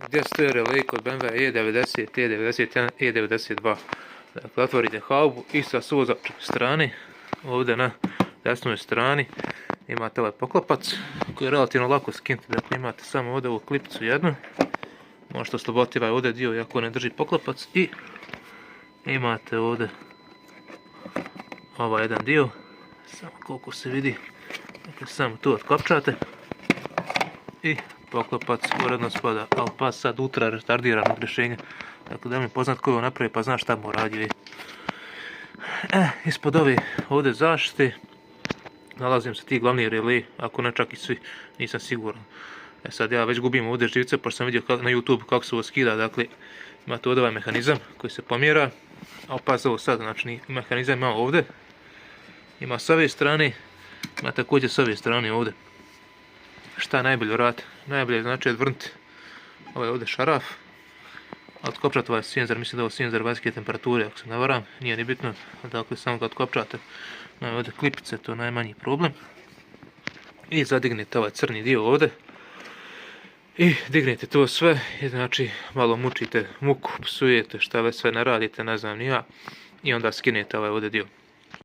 gdje stoje relej kod BMW E90, E91, E92. Dakle, otvorite haubu i sa suvozačke strane, ovdje na desnoj strani, imate ovaj poklopac koji je relativno lako skinuti. Dakle, imate samo ovdje ovu klipicu jednu, možete osloboditi ovaj ovdje dio iako ne drži poklopac, i imate ovdje ovaj jedan dio, samo koliko se vidi, dakle, samo tu otkopčate i poklopac uredno spada, ali pa sad ultra retardiranog rješenja. Dakle, da mi je poznat koji ovo napravi pa zna šta mu radi. Ispod ove ovdje zaštite nalazim se ti glavni relay, ako ne čak i svi, nisam siguran. Sad ja već gubim ovdje živce, pošto sam vidio na YouTube kako se ovo skida. Dakle, imate ovdje ovaj mehanizam koji se pomjera, a opaz ovo sad, znači mehanizam ima ovdje, ima s ove strane, ima također s ove strane ovdje. Šta najbolje raditi? Najbolje znači odvrnuti ovaj ovdje šaraf, otkopčati ovaj senzor, mislim da je ovo senzor vanjske temperature, ako se ne varam, nije ni bitno. Dakle, samo ga otkopčate na ovdje klipice, to je najmanji problem. I zadignete ovaj crni dio ovdje. I dignete to sve, i znači malo mučite muku, psujete, šta već sve ne radite, ne znam ni ja. I onda skinete ovaj ovdje dio.